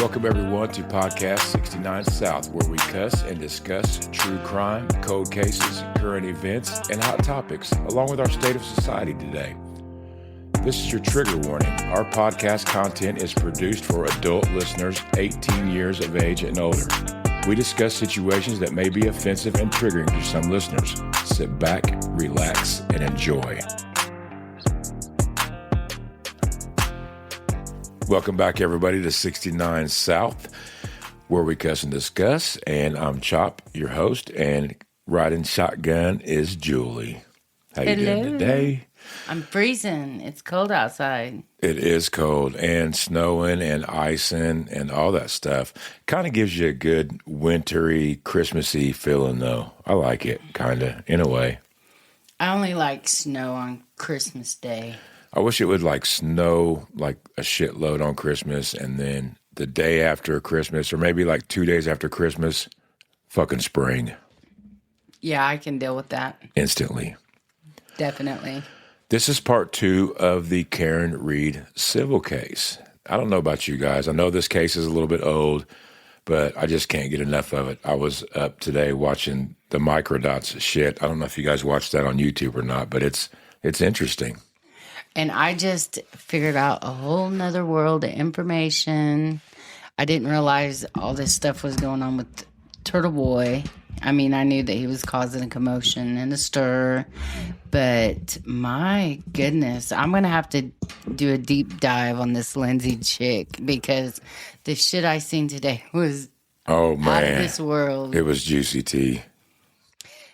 Welcome everyone to Podcast 69 South, where we cuss and discuss true crime, cold cases, current events, and hot topics, along with our state of society today. This is your trigger warning. Our podcast content is produced for adult listeners 18 years of age and older. We discuss situations that may be offensive and triggering to some listeners. Sit back, relax, and enjoy. Welcome back, everybody, to 69 South, where we cuss and discuss. And I'm Chop, your host, and riding shotgun is Julie. How you doing today? I'm freezing. It's cold outside. It is cold and snowing and icing and all that stuff. Kind of gives you a good wintry, Christmassy feeling, though. I like it, kind of, in a way. I only like snow on Christmas Day. I wish it would like snow like a shitload on Christmas, and then the day after Christmas, or maybe like 2 days after Christmas, fucking spring. Yeah, I can deal with that. Instantly. Definitely. This is part 2 of the Karen Reed civil case. I don't know about you guys. I know this case is a little bit old, but I just can't get enough of it. I was up today watching the microdots shit. I don't know if you guys watched that on YouTube or not, but it's interesting. And I just figured out a whole nother world of information. I didn't realize all this stuff was going on with Turtle Boy. I mean, I knew that he was causing a commotion and a stir, but my goodness, I'm going to have to do a deep dive on this Lindsay chick, because the shit I seen today was out of this world. It was juicy tea.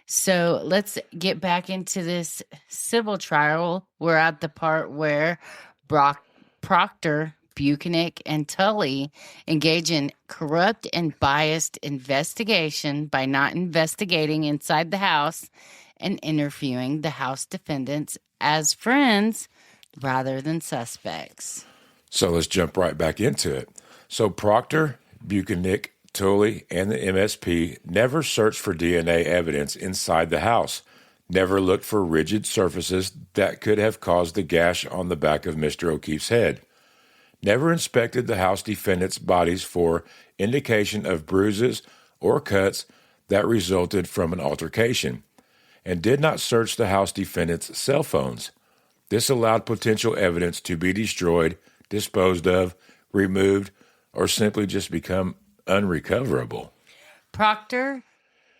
So let's get back into this civil trial. We're at the part where Proctor, Buchanan, and Tully engage in corrupt and biased investigation by not investigating inside the house and interviewing the house defendants as friends rather than suspects. So let's jump right back into it. So Proctor, Buchanan, Tully, and the MSP never searched for DNA evidence inside the house, never looked for rigid surfaces that could have caused the gash on the back of Mr. O'Keefe's head, never inspected the house defendants' bodies for indication of bruises or cuts that resulted from an altercation, and did not search the house defendants' cell phones. This allowed potential evidence to be destroyed, disposed of, removed, or simply just become unrecoverable. Proctor,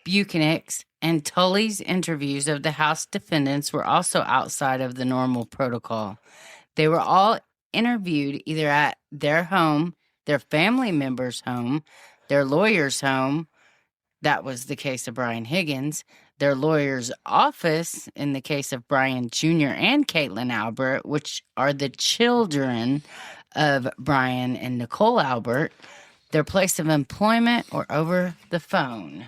Buchanan's, and Tully's interviews of the house defendants were also outside of the normal protocol. They were all interviewed either at their home, their family member's home, their lawyer's home. That was the case of Brian Higgins. Their lawyer's office in the case of Brian Jr. and Caitlin Albert, which are the children of Brian and Nicole Albert, their place of employment, or over the phone.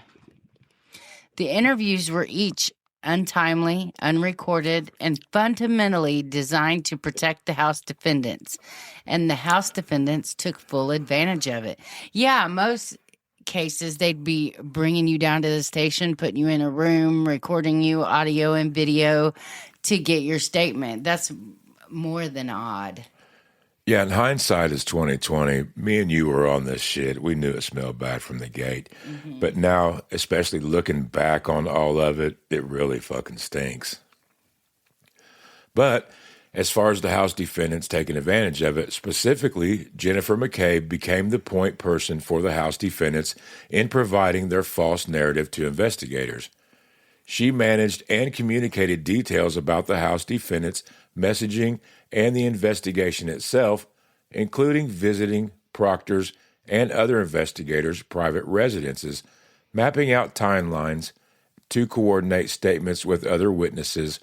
The interviews were each untimely, unrecorded, and fundamentally designed to protect the house defendants. And the house defendants took full advantage of it. Yeah, most cases, they'd be bringing you down to the station, putting you in a room, recording you audio and video to get your statement. That's more than odd. Yeah, in hindsight is 2020. Me and you were on this shit. We knew it smelled bad from the gate. Mm-hmm. But now, especially looking back on all of it, it really fucking stinks. But as far as the house defendants taking advantage of it, specifically, Jennifer McCabe became the point person for the house defendants in providing their false narrative to investigators. She managed and communicated details about the house defendants' messaging and the investigation itself, including visiting Proctor's and other investigators' private residences, mapping out timelines to coordinate statements with other witnesses,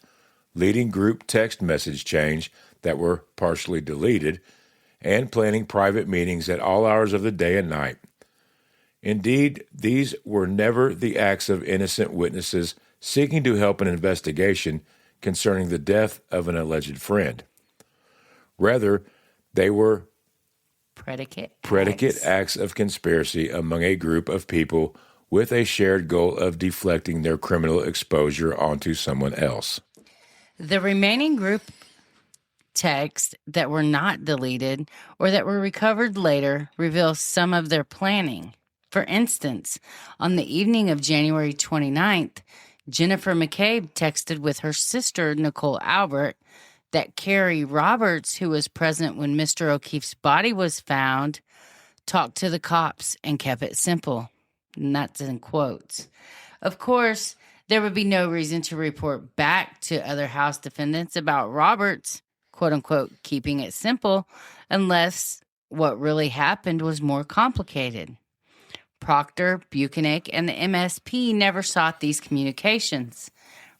leading group text message chains that were partially deleted, and planning private meetings at all hours of the day and night. Indeed, these were never the acts of innocent witnesses seeking to help an investigation concerning the death of an alleged friend. Rather, they were predicate acts of conspiracy among a group of people with a shared goal of deflecting their criminal exposure onto someone else. The remaining group texts that were not deleted or that were recovered later reveal some of their planning. For instance, on the evening of January 29th, Jennifer McCabe texted with her sister, Nicole Albert, that Carrie Roberts, who was present when Mr. O'Keefe's body was found, talked to the cops and kept it simple. And that's in quotes. Of course, there would be no reason to report back to other House defendants about Roberts, quote unquote, keeping it simple, unless what really happened was more complicated. Proctor, Buchanan, and the MSP never sought these communications.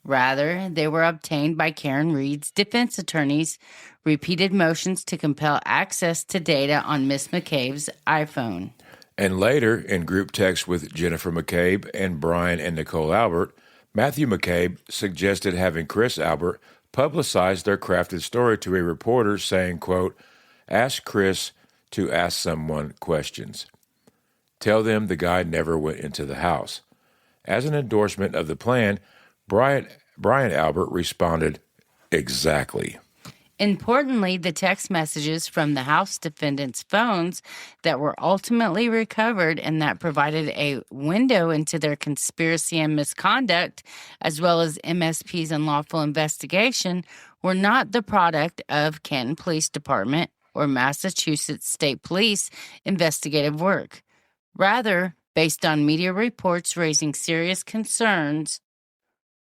Rather, they were obtained by Karen Reed's defense attorneys' repeated motions to compel access to data on Miss McCabe's iPhone. And later, in group text with Jennifer McCabe and Brian and Nicole Albert, Matthew McCabe suggested having Chris Albert publicize their crafted story to a reporter saying, quote, "Ask Chris to ask someone questions. Tell them the guy never went into the house." As an endorsement of the plan, Brian Albert responded, "Exactly." Importantly, the text messages from the House defendants' phones that were ultimately recovered and that provided a window into their conspiracy and misconduct, as well as MSP's unlawful investigation, were not the product of Canton Police Department or Massachusetts State Police investigative work. Rather, based on media reports raising serious concerns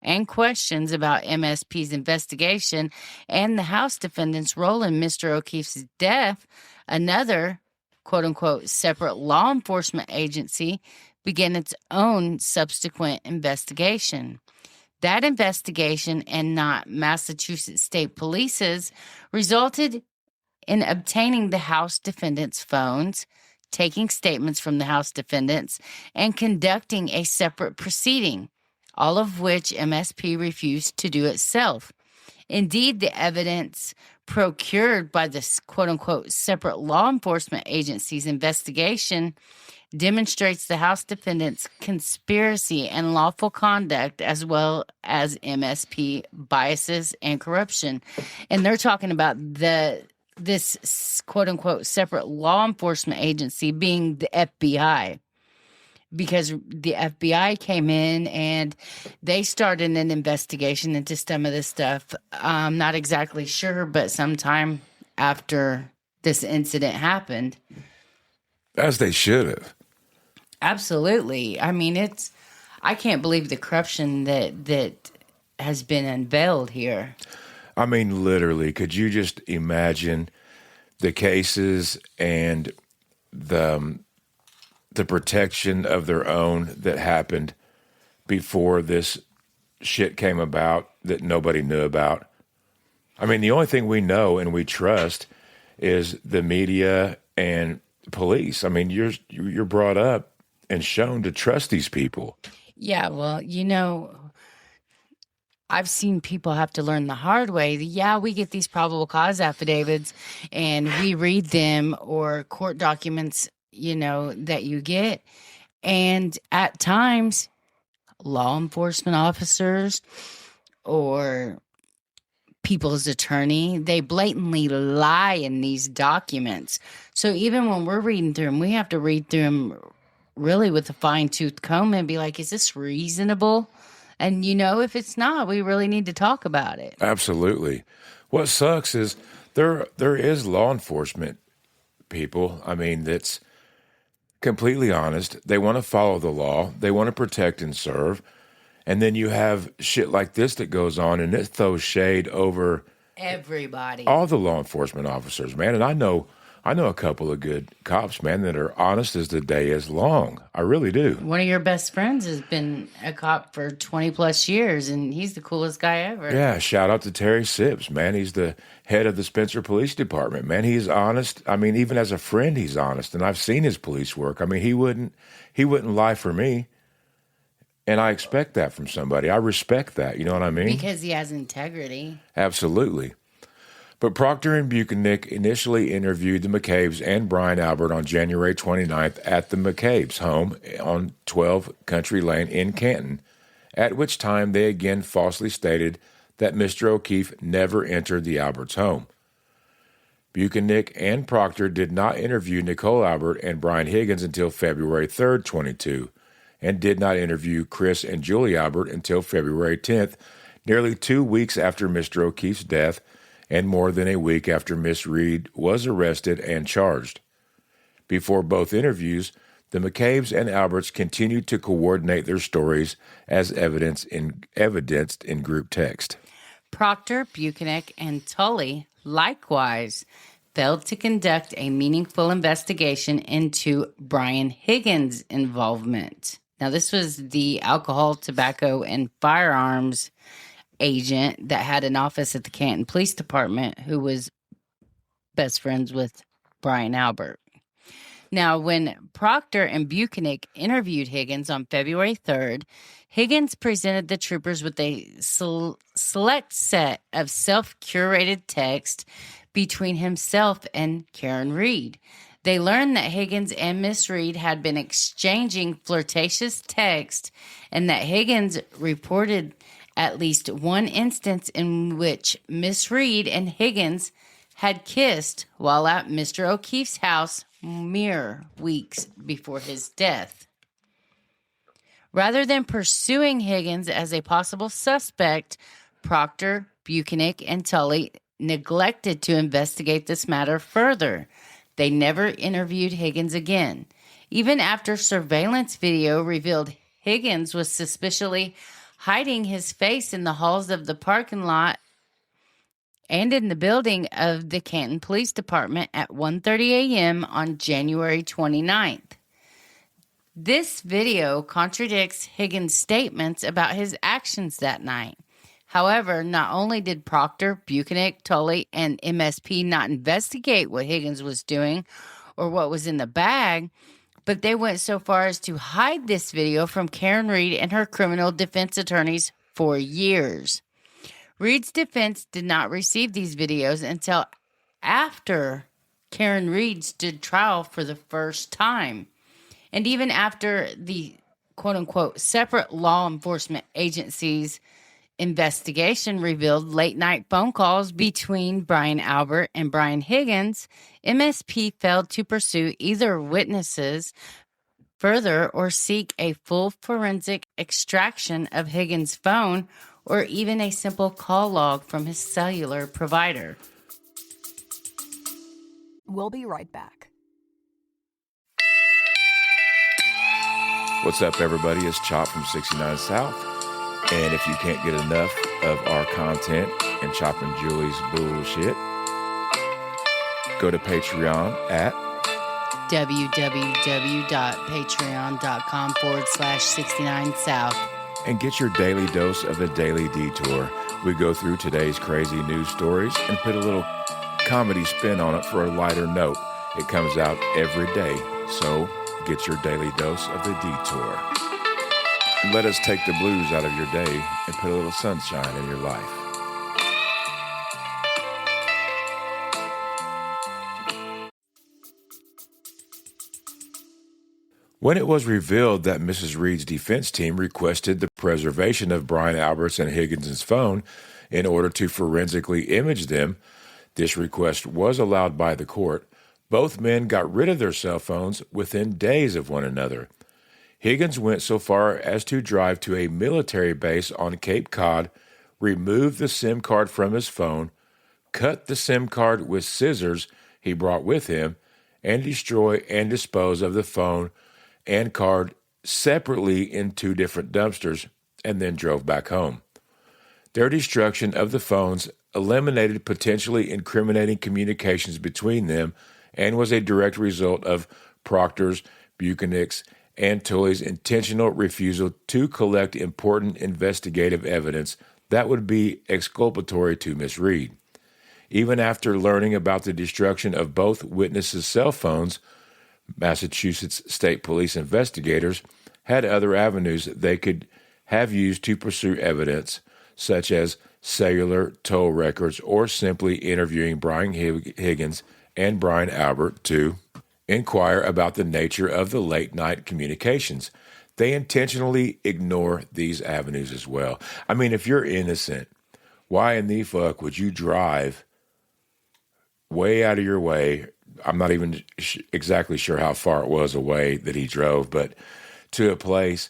and questions about MSP's investigation and the House defendants' role in Mr. O'Keefe's death, another, quote-unquote, separate law enforcement agency began its own subsequent investigation. That investigation, and not Massachusetts State Police's, resulted in obtaining the House defendants' phones, taking statements from the House defendants, and conducting a separate proceeding, all of which MSP refused to do itself. Indeed, the evidence procured by this quote-unquote separate law enforcement agency's investigation demonstrates the House defendants' conspiracy and lawful conduct, as well as MSP biases and corruption. And they're talking about this quote-unquote separate law enforcement agency being the FBI. Because the FBI came in and they started an investigation into some of this stuff. I'm not exactly sure, but sometime after this incident happened. As they should have. Absolutely. I mean, I can't believe the corruption that has been unveiled here. I mean, literally, could you just imagine the cases and the protection of their own that happened before this shit came about that nobody knew about? I mean, the only thing we know and we trust is the media and police. I mean, you're brought up and shown to trust these people. Yeah, well, I've seen people have to learn the hard way. Yeah, we get these probable cause affidavits and we read them, or court documents, that you get. And at times, law enforcement officers or people's attorney, they blatantly lie in these documents. So even when we're reading through them, we have to read through them really with a fine-tooth comb and be like, is this reasonable? And, if it's not, we really need to talk about it. Absolutely. What sucks is there is law enforcement people, that's completely honest. They want to follow the law. They want to protect and serve. And then you have shit like this that goes on, and it throws shade over everybody, all the law enforcement officers, man. And I know a couple of good cops, man, that are honest as the day is long. I really do. One of your best friends has been a cop for 20 plus years, and he's the coolest guy ever. Yeah, shout out to Terry Sips, man. He's the head of the Spencer Police Department, man. He's honest. Even as a friend, he's honest. And I've seen his police work. He wouldn't lie for me. And I expect that from somebody. I respect that. You know what I mean? Because he has integrity. Absolutely. But Proctor and Buchanan initially interviewed the McCabes and Brian Albert on January 29th at the McCabes' home on 12 Country Lane in Canton, at which time they again falsely stated that Mr. O'Keefe never entered the Alberts' home. Buchanan and Proctor did not interview Nicole Albert and Brian Higgins until February 3rd, 22, and did not interview Chris and Julie Albert until February 10th, nearly 2 weeks after Mr. O'Keefe's death and more than a week after Miss Reed was arrested and charged. Before both interviews, the McCabe's and Alberts continued to coordinate their stories as evidenced in group text. Proctor, Buchanan, and Tully likewise failed to conduct a meaningful investigation into Brian Higgins' involvement. Now, this was the alcohol, tobacco, and firearms agent that had an office at the Canton Police Department who was best friends with Brian Albert. Now, when Proctor and Buchanan interviewed Higgins on February 3rd, Higgins presented the troopers with a select set of self-curated text between himself and Karen Reed. They learned that Higgins and Miss Reed had been exchanging flirtatious text and that Higgins reported at least one instance in which Miss Reed and Higgins had kissed while at Mr. O'Keefe's house mere weeks before his death. Rather than pursuing Higgins as a possible suspect, Proctor, Buchanan, and Tully neglected to investigate this matter further. They never interviewed Higgins again. Even after surveillance video revealed Higgins was suspiciously hiding his face in the halls of the parking lot and in the building of the Canton Police Department at 1:30 a.m. on January 29th. This video contradicts Higgins' statements about his actions that night. However, not only did Proctor, Buchanan, Tully, and MSP not investigate what Higgins was doing or what was in the bag, but they went so far as to hide this video from Karen Reed and her criminal defense attorneys for years. Reed's defense did not receive these videos until after Karen Reed stood trial for the first time. And even after the quote-unquote separate law enforcement agencies investigation revealed late-night phone calls between Brian Albert and Brian Higgins, MSP failed to pursue either witnesses further or seek a full forensic extraction of Higgins' phone or even a simple call log from his cellular provider. We'll be right back. What's up, everybody? It's Chop from 69 South. And if you can't get enough of our content and Chop and Julie's bullshit, go to Patreon at www.patreon.com/69south and get your daily dose of the Daily Detour. We go through today's crazy news stories and put a little comedy spin on it for a lighter note. It comes out every day, so get your daily dose of the Detour. And let us take the blues out of your day and put a little sunshine in your life. When it was revealed that Mrs. Reed's defense team requested the preservation of Brian Alberts and Higgins' phone in order to forensically image them, this request was allowed by the court. Both men got rid of their cell phones within days of one another. Higgins went so far as to drive to a military base on Cape Cod, remove the SIM card from his phone, cut the SIM card with scissors he brought with him, and destroy and dispose of the phone and card separately in 2 different dumpsters, and then drove back home. Their destruction of the phones eliminated potentially incriminating communications between them and was a direct result of Proctor's, Buchanan's, and Tully's intentional refusal to collect important investigative evidence that would be exculpatory to Miss Reed. Even after learning about the destruction of both witnesses' cell phones, Massachusetts State Police investigators had other avenues they could have used to pursue evidence, such as cellular toll records or simply interviewing Brian Higgins and Brian Albert to inquire about the nature of the late-night communications. They intentionally ignore these avenues as well. I mean, if you're innocent, why in the fuck would you drive way out of your way. I'm not even exactly sure how far it was away that he drove, but to a place,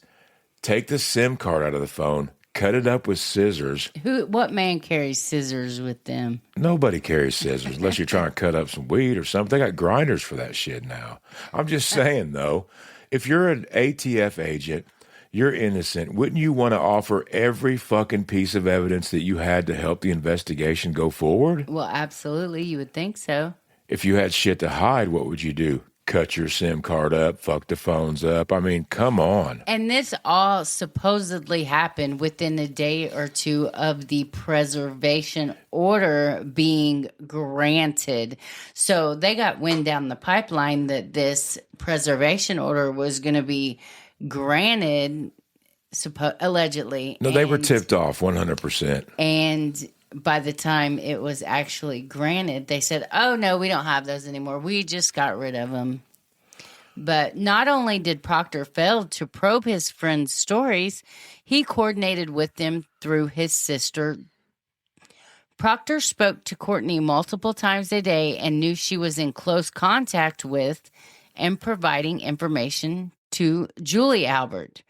take the SIM card out of the phone, cut it up with scissors. What man carries scissors with them? Nobody carries scissors unless you're trying to cut up some weed or something. They got grinders for that shit now. I'm just saying, though, if you're an ATF agent, you're innocent. Wouldn't you want to offer every fucking piece of evidence that you had to help the investigation go forward? Well, absolutely. You would think so. If you had shit to hide, what would you do? Cut your SIM card up, fuck the phones up. I mean, come on. And this all supposedly happened within a day or two of the preservation order being granted. So they got wind down the pipeline that this preservation order was going to be granted, allegedly. No, they were tipped off 100%. And by the time it was actually granted, they said, oh, no, we don't have those anymore. We just got rid of them. But not only did Proctor fail to probe his friend's stories, he coordinated with them through his sister. Proctor spoke to Courtney multiple times a day and knew she was in close contact with and providing information to Julie Albert.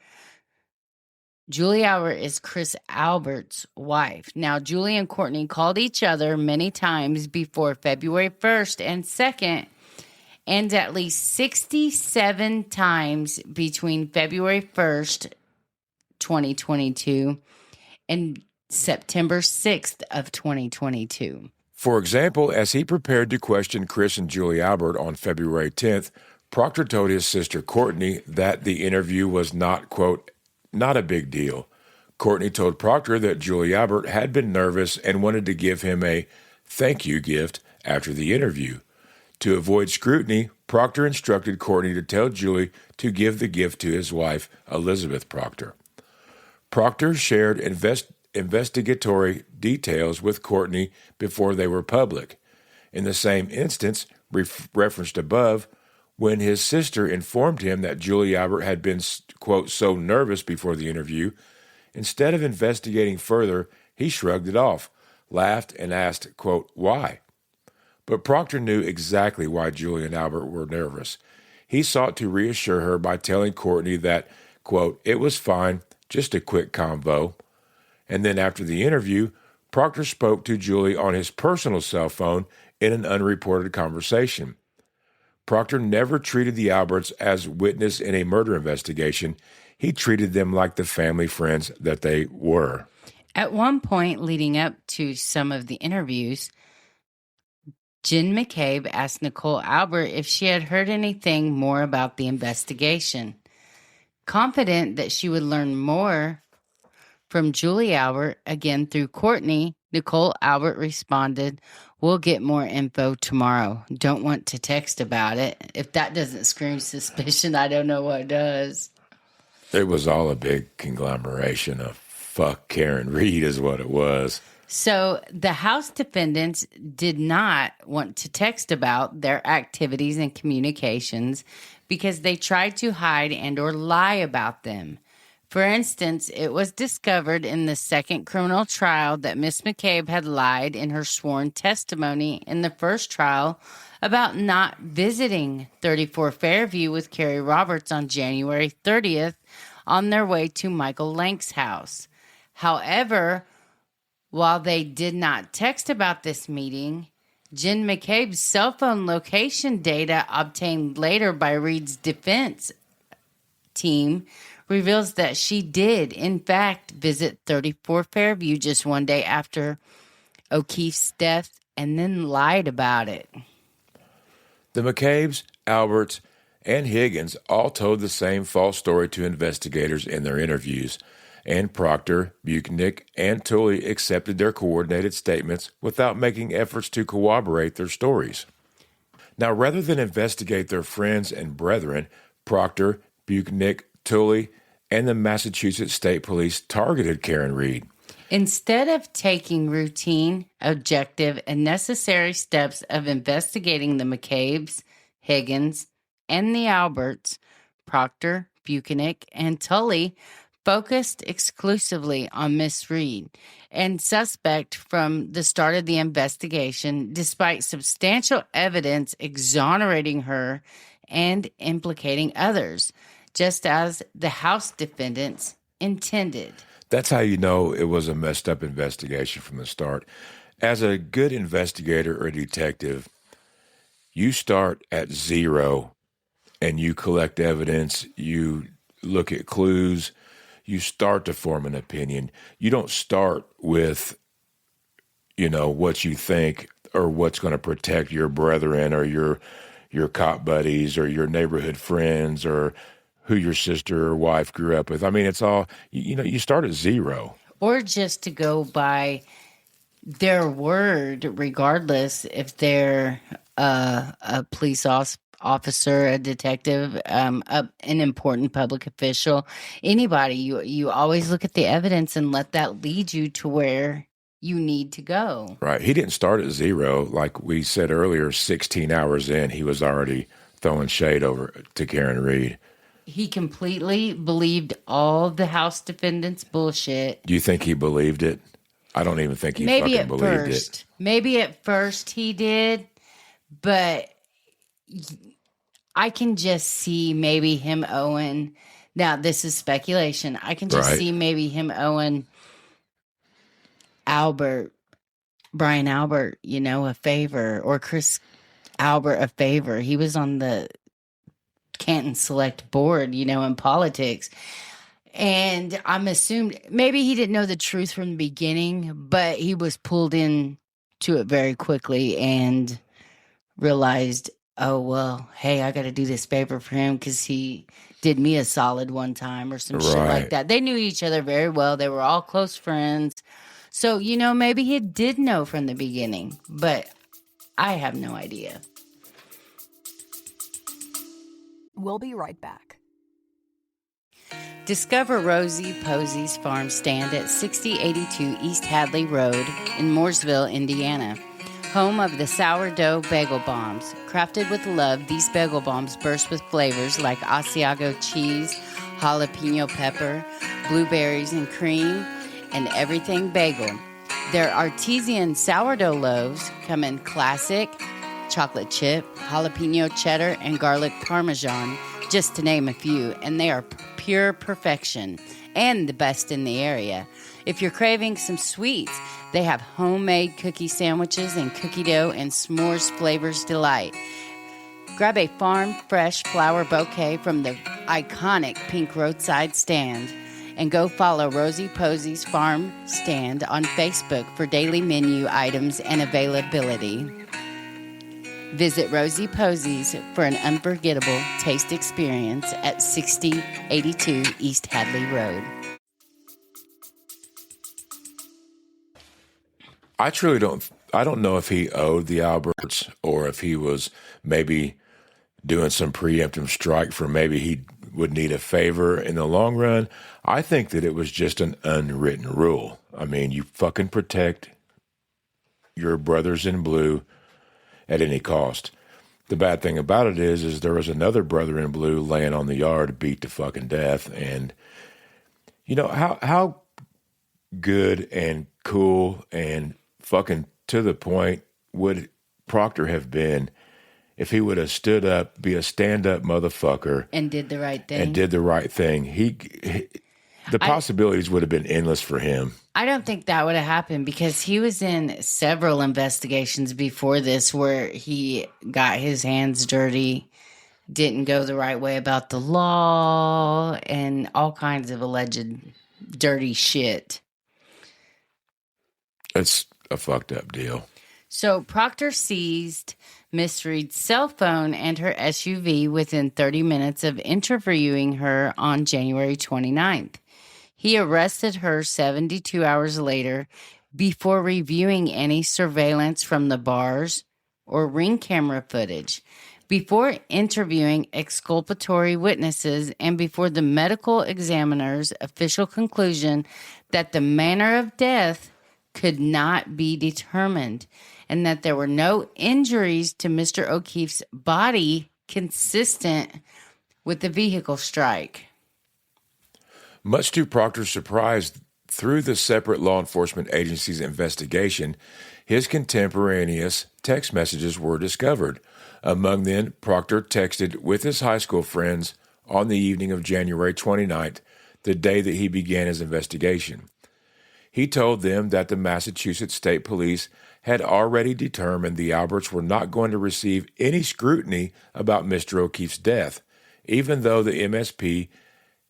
Julie Albert is Chris Albert's wife. Now, Julie and Courtney called each other many times before February 1st and 2nd, and at least 67 times between February 1st, 2022, and September 6th of 2022. For example, as he prepared to question Chris and Julie Albert on February 10th, Proctor told his sister Courtney that the interview was not, quote, not a big deal. Courtney told Proctor that Julie Albert had been nervous and wanted to give him a thank you gift after the interview. To avoid scrutiny, Proctor instructed Courtney to tell Julie to give the gift to his wife, Elizabeth Proctor. Proctor shared investigatory details with Courtney before they were public. In the same instance, referenced above, when his sister informed him that Julie Albert had been, quote, so nervous before the interview, instead of investigating further, he shrugged it off, laughed, and asked, quote, why? But Proctor knew exactly why Julie and Albert were nervous. He sought to reassure her by telling Courtney that, quote, it was fine, just a quick convo. And then after the interview, Proctor spoke to Julie on his personal cell phone in an unreported conversation. Proctor never treated the Alberts as witness in a murder investigation. He treated them like the family friends that they were. At one point leading up to some of the interviews, Jen McCabe asked Nicole Albert if she had heard anything more about the investigation. Confident that she would learn more from Julie Albert, again through Courtney, Nicole Albert responded, we'll get more info tomorrow. Don't want to text about it. If that doesn't scream suspicion, I don't know what does. It was all a big conglomeration of fuck Karen Reed is what it was. So the House defendants did not want to text about their activities and communications because they tried to hide and or lie about them. For instance, it was discovered in the second criminal trial that Miss McCabe had lied in her sworn testimony in the first trial about not visiting 34 Fairview with Carrie Roberts on January 30th on their way to Michael Lank's house. However, while they did not text about this meeting, Jen McCabe's cell phone location data obtained later by Reed's defense team reveals that she did, in fact, visit 34 Fairview just one day after O'Keefe's death and then lied about it. The McCabes, Alberts, and Higgins all told the same false story to investigators in their interviews, and Proctor, Buchnick, and Tully accepted their coordinated statements without making efforts to corroborate their stories. Now, rather than investigate their friends and brethren, Proctor, Buchnick, Tully, and the Massachusetts State Police targeted Karen Reed. Instead of taking routine, objective, and necessary steps of investigating the McCabes, Higgins, and the Alberts, Proctor, Buchnick, and Tully focused exclusively on Miss Reed and suspect from the start of the investigation, despite substantial evidence exonerating her and implicating others, just as the House defendants intended. That's how you know it was a messed up investigation from the start. As a good investigator or detective, you start at zero and you collect evidence, you look at clues, you start to form an opinion. You don't start with, what you think or what's going to protect your brethren or your cop buddies or your neighborhood friends or who your sister or wife grew up with. I mean, it's all, you start at zero. Or just to go by their word, regardless if they're a police officer, a detective, an important public official, anybody. You always look at the evidence and let that lead you to where you need to go. Right. He didn't start at zero. Like we said earlier, 16 hours in, he was already throwing shade over to Karen Reed. He completely believed all the House defendants' bullshit. Do you think he believed it? I don't even think he fucking believed it. Maybe at first he did, but I can just see maybe him owing. Now, this is speculation. I can just see maybe him owing Brian Albert, a favor, or Chris Albert a favor. He was on the Canton Select Board, in politics. And I'm assumed maybe he didn't know the truth from the beginning, but he was pulled in to it very quickly and realized, oh, well, hey, I got to do this favor for him because he did me a solid one time or some shit like that. They knew each other very well. They were all close friends. So, maybe he did know from the beginning, but I have no idea. We'll be right back. Discover Rosie Posey's farm stand at 6082 East Hadley Road in Mooresville, Indiana. Home of the sourdough bagel bombs. Crafted with love, these bagel bombs burst with flavors like Asiago cheese, jalapeno pepper, blueberries and cream, and everything bagel. Their artesian sourdough loaves come in classic, chocolate chip, jalapeno cheddar, and garlic parmesan, just to name a few, and they are pure perfection and the best in the area. If you're craving some sweets, they have homemade cookie sandwiches and cookie dough and s'mores flavors delight. Grab a farm fresh flower bouquet from the iconic pink roadside stand and go follow Rosie Posey's farm stand on Facebook for daily menu items and availability. Visit Rosie Posey's for an unforgettable taste experience at 6082 East Hadley Road. I don't know if he owed the Alberts or if he was maybe doing some preemptive strike for maybe he would need a favor in the long run. I think that it was just an unwritten rule. I mean, you fucking protect your brothers in blue at any cost. The bad thing about it is there was another brother in blue laying on the yard beat to fucking death. And how good and cool and fucking to the point would Proctor have been if he would have stood up, be a stand-up motherfucker, and did the right thing. The possibilities would have been endless for him. I don't think that would have happened because he was in several investigations before this where he got his hands dirty, didn't go the right way about the law, and all kinds of alleged dirty shit. It's a fucked up deal. So Proctor seized Miss Reed's cell phone and her SUV within 30 minutes of interviewing her on January 29th. He arrested her 72 hours later before reviewing any surveillance from the bars or ring camera footage, before interviewing exculpatory witnesses, and before the medical examiner's official conclusion that the manner of death could not be determined and that there were no injuries to Mr. O'Keefe's body consistent with the vehicle strike. Much to Proctor's surprise, through the separate law enforcement agency's investigation, his contemporaneous text messages were discovered. Among them, Proctor texted with his high school friends on the evening of January 29th, the day that he began his investigation. He told them that the Massachusetts State Police had already determined the Alberts were not going to receive any scrutiny about Mr. O'Keefe's death, even though the MSP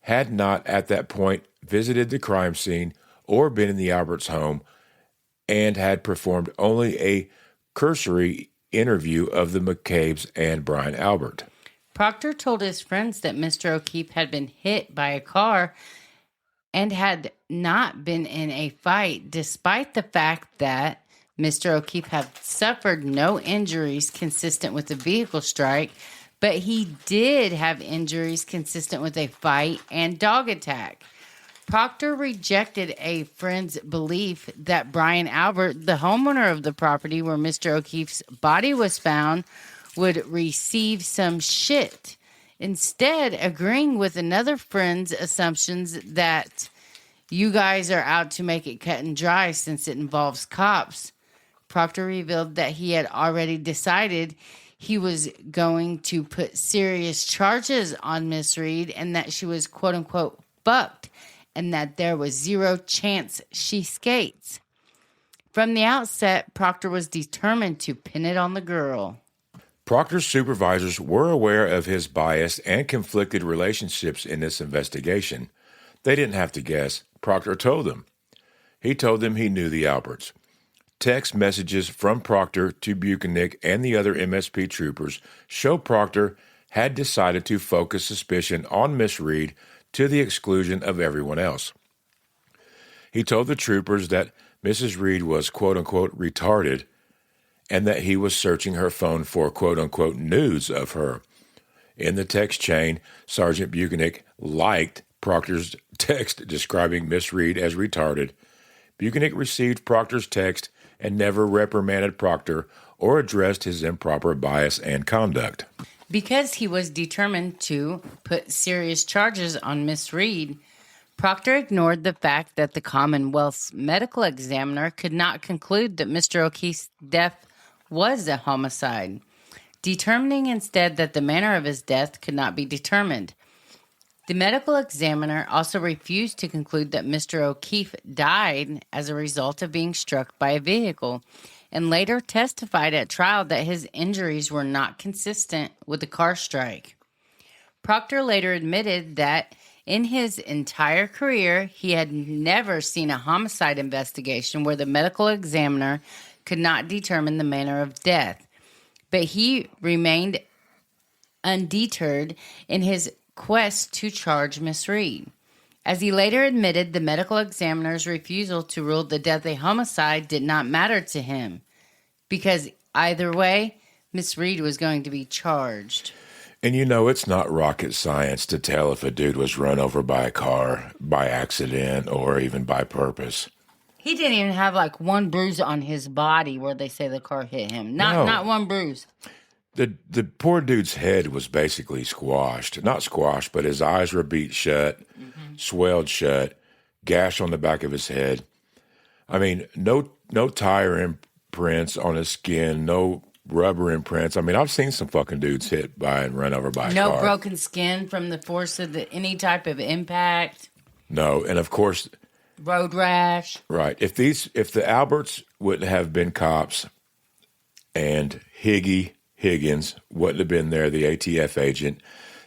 had not at that point visited the crime scene or been in the Alberts' home and had performed only a cursory interview of the McCabe's and Brian Albert. Proctor told his friends that Mr. O'Keefe had been hit by a car and had not been in a fight, despite the fact that Mr. O'Keefe had suffered no injuries consistent with the vehicle strike, but he did have injuries consistent with a fight and dog attack. Proctor rejected a friend's belief that Brian Albert, the homeowner of the property where Mr. O'Keefe's body was found, would receive some shit. Instead, agreeing with another friend's assumptions that you guys are out to make it cut and dry since it involves cops, Proctor revealed that he had already decided he was going to put serious charges on Miss Reed and that she was quote-unquote fucked and that there was zero chance she skates. From the outset, Proctor was determined to pin it on the girl. Proctor's supervisors were aware of his bias and conflicted relationships in this investigation. They didn't have to guess. Proctor told them. He told them he knew the Alberts. Text messages from Proctor to Buchanan and the other MSP troopers show Proctor had decided to focus suspicion on Miss Reed to the exclusion of everyone else. He told the troopers that Mrs. Reed was quote-unquote retarded and that he was searching her phone for quote-unquote nudes of her. In the text chain, Sergeant Buchanan liked Proctor's text describing Miss Reed as retarded. Buchanan received Proctor's text and never reprimanded Proctor or addressed his improper bias and conduct. Because he was determined to put serious charges on Miss Reed, Proctor ignored the fact that the Commonwealth's medical examiner could not conclude that Mr. O'Keefe's death was a homicide, determining instead that the manner of his death could not be determined. The medical examiner also refused to conclude that Mr. O'Keefe died as a result of being struck by a vehicle, and later testified at trial that his injuries were not consistent with the car strike. Proctor later admitted that in his entire career, he had never seen a homicide investigation where the medical examiner could not determine the manner of death, but he remained undeterred in his quest to charge Miss Reed. As he later admitted, the medical examiner's refusal to rule the death a homicide did not matter to him, because either way, Miss Reed was going to be charged. And you know, it's not rocket science to tell if a dude was run over by a car by accident or even by purpose. He didn't even have like one bruise on his body where they say the car hit him. Not one bruise. The poor dude's head was basically squashed. Not squashed, but his eyes were beat shut, swelled shut, gash on the back of his head. I mean, no tire imprints on his skin, no rubber imprints. I mean, I've seen some fucking dudes hit by and run over by a car. No broken skin from the force of any type of impact. No, and of course, road rash. Right. If the Alberts wouldn't have been cops and Higgins wouldn't have been there, the ATF agent,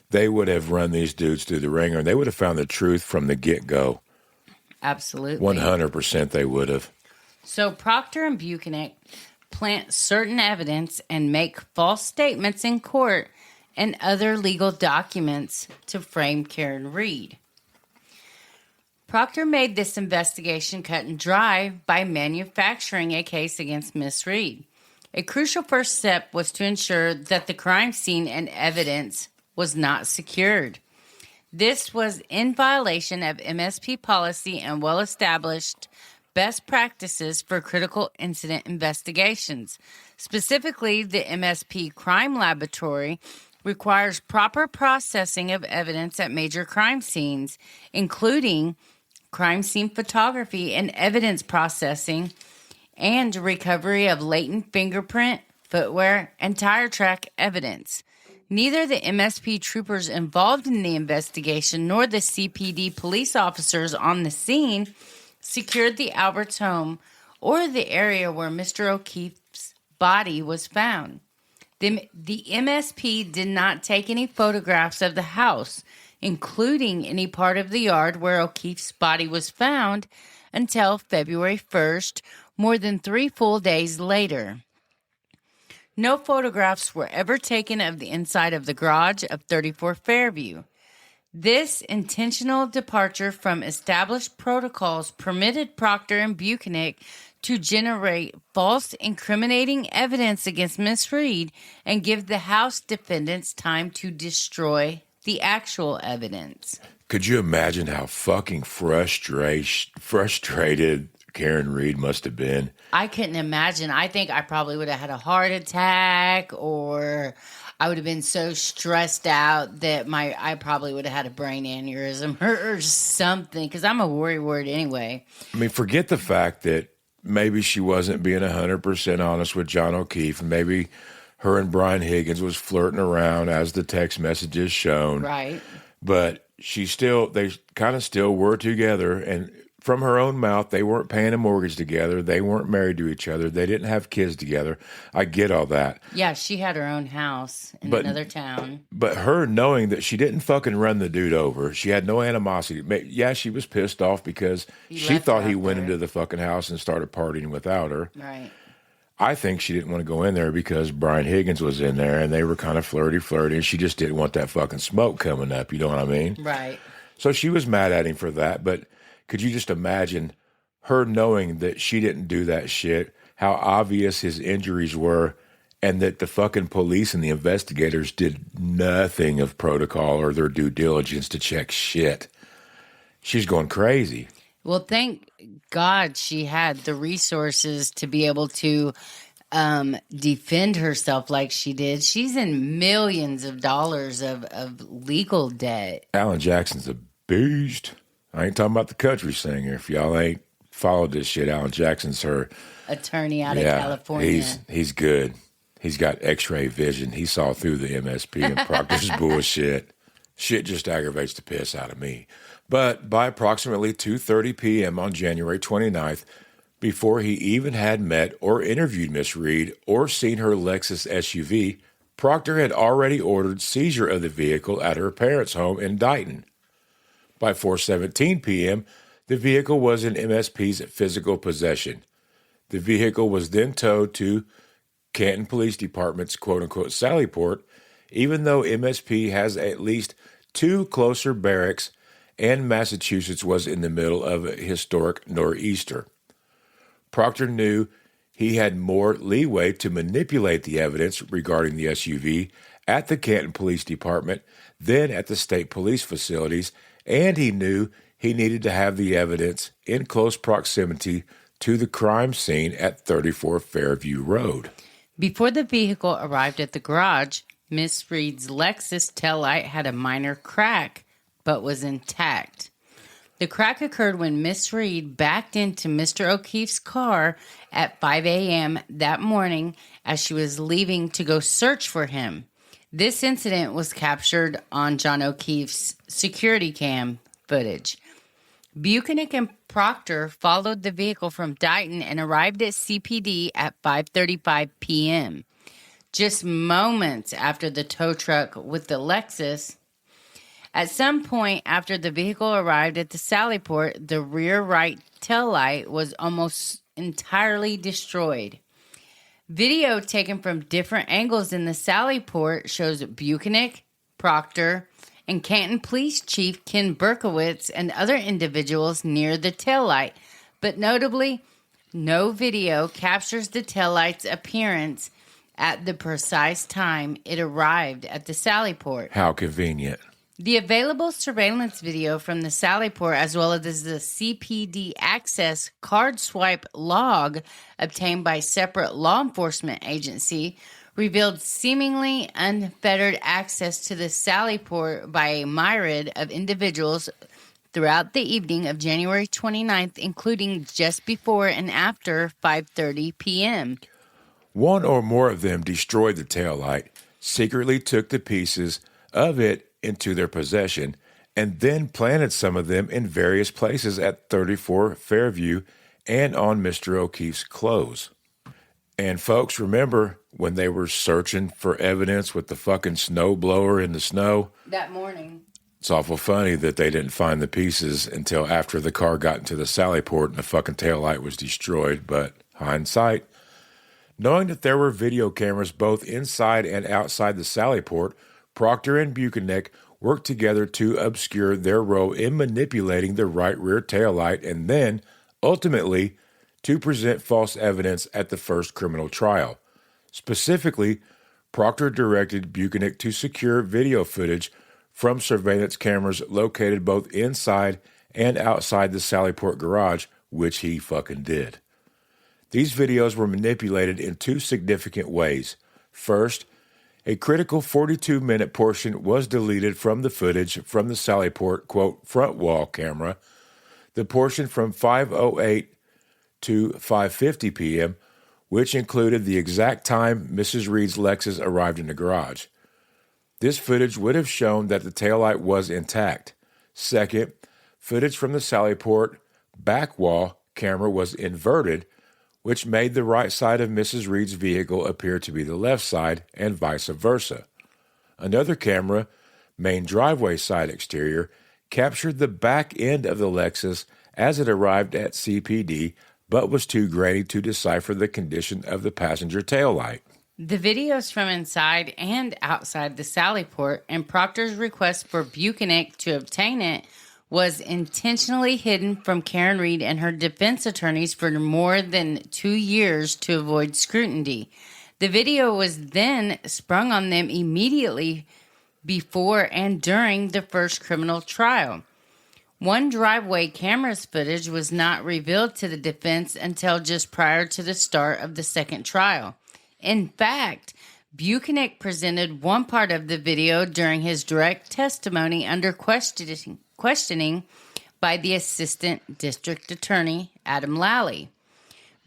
they would have run these dudes through the ringer, and they would have found the truth from the get-go. Absolutely. 100% they would have. So Proctor and Buchanan plant certain evidence and make false statements in court and other legal documents to frame Karen Reed. Proctor made this investigation cut and dry by manufacturing a case against Miss Reed. A crucial first step was to ensure that the crime scene and evidence was not secured. This was in violation of MSP policy and well-established best practices for critical incident investigations. Specifically, the MSP Crime Laboratory requires proper processing of evidence at major crime scenes, including crime scene photography and evidence processing, and recovery of latent fingerprint, footwear, and tire track evidence. Neither the MSP troopers involved in the investigation nor the CPD police officers on the scene secured the Alberts home or the area where Mr. O'Keefe's body was found. The MSP did not take any photographs of the house, including any part of the yard where O'Keefe's body was found, until February 1st, more than 3 full days later. No photographs were ever taken of the inside of the garage of 34 Fairview. This intentional departure from established protocols permitted Proctor and Buchanan to generate false incriminating evidence against Miss Reed and give the House defendants time to destroy the actual evidence. Could you imagine how fucking frustrated Karen Reed must have been? I couldn't imagine. I think I probably would have had a heart attack, or I would have been so stressed out that I probably would have had a brain aneurysm or something, because I'm a worrywart anyway. I mean, forget the fact that maybe she wasn't being 100% honest with John O'Keefe, and maybe her and Brian Higgins was flirting around, as the text messages shown. Right. But they kind of still were together, and from her own mouth, they weren't paying a mortgage together. They weren't married to each other. They didn't have kids together. I get all that. Yeah, she had her own house in another town. But her knowing that she didn't fucking run the dude over, she had no animosity. Yeah, she was pissed off because she thought he went into the fucking house and started partying without her. Right. I think she didn't want to go in there because Brian Higgins was in there and they were kind of flirty, and she just didn't want that fucking smoke coming up. You know what I mean? Right. So she was mad at him for that, but could you just imagine her knowing that she didn't do that shit, how obvious his injuries were, and that the fucking police and the investigators did nothing of protocol or their due diligence to check shit? She's going crazy. Well, thank God she had the resources to be able to defend herself like she did. She's in millions of dollars of legal debt. Alan Jackson's a beast. I ain't talking about the country singer. If y'all ain't followed this shit, Alan Jackson's her attorney out of California. He's good. He's got x-ray vision. He saw through the MSP and Proctor's bullshit. Shit just aggravates the piss out of me. But by approximately 2:30 p.m. on January 29th, before he even had met or interviewed Miss Reed or seen her Lexus SUV, Proctor had already ordered seizure of the vehicle at her parents' home in Dighton. By 4:17 p.m., the vehicle was in MSP's physical possession. The vehicle was then towed to Canton Police Department's quote-unquote Sallyport, even though MSP has at least 2 closer barracks and Massachusetts was in the middle of a historic nor'easter. Proctor knew he had more leeway to manipulate the evidence regarding the SUV at the Canton Police Department than at the state police facilities, and he knew he needed to have the evidence in close proximity to the crime scene at 34 Fairview Road. Before the vehicle arrived at the garage, Miss Reed's Lexus taillight had a minor crack, but was intact. The crack occurred when Miss Reed backed into Mr. O'Keefe's car at 5 a.m. that morning as she was leaving to go search for him. This incident was captured on John O'Keefe's security cam footage. Buchanan and Proctor followed the vehicle from Dighton and arrived at CPD at 5:35 p.m. Just moments after the tow truck with the Lexus. At some point after the vehicle arrived at the Sallyport, the rear right taillight was almost entirely destroyed. Video taken from different angles in the Sallyport shows Buchanan, Proctor, and Canton Police Chief Ken Berkowitz and other individuals near the taillight, but notably, no video captures the taillight's appearance at the precise time it arrived at the Sallyport. How convenient. The available surveillance video from the Sallyport, as well as the CPD access card swipe log obtained by separate law enforcement agency, revealed seemingly unfettered access to the Sallyport by a myriad of individuals throughout the evening of January 29th, including just before and after 5:30 p.m. One or more of them destroyed the taillight, secretly took the pieces of it into their possession, and then planted some of them in various places at 34 Fairview and on Mr. O'Keefe's clothes. And folks, remember when they were searching for evidence with the fucking snow blower in the snow? That morning. It's awful funny that they didn't find the pieces until after the car got into the Sallyport and the fucking taillight was destroyed, but hindsight. Knowing that there were video cameras both inside and outside the Sallyport, Proctor and Buchanan worked together to obscure their role in manipulating the right rear taillight and then, ultimately, to present false evidence at the first criminal trial. Specifically, Proctor directed Buchanan to secure video footage from surveillance cameras located both inside and outside the Sallyport garage, which he fucking did. These videos were manipulated in two significant ways. First, a critical 42-minute portion was deleted from the footage from the Sallyport, quote, front wall camera. The portion from 5:08 to 5:50 p.m., which included the exact time Mrs. Reed's Lexus arrived in the garage. This footage would have shown that the taillight was intact. Second, footage from the Sallyport back wall camera was inverted, which made the right side of Mrs. Reed's vehicle appear to be the left side and vice versa. Another camera, main driveway side exterior, captured the back end of the Lexus as it arrived at CPD, but was too grainy to decipher the condition of the passenger taillight. The videos from inside and outside the Sallyport and Proctor's request for Buchanan to obtain it was intentionally hidden from Karen Reed and her defense attorneys for more than 2 years to avoid scrutiny. The video was then sprung on them immediately before and during the first criminal trial. One driveway camera's footage was not revealed to the defense until just prior to the start of the second trial. In fact, Buchanan presented one part of the video during his direct testimony under questioning by the Assistant District Attorney, Adam Lally.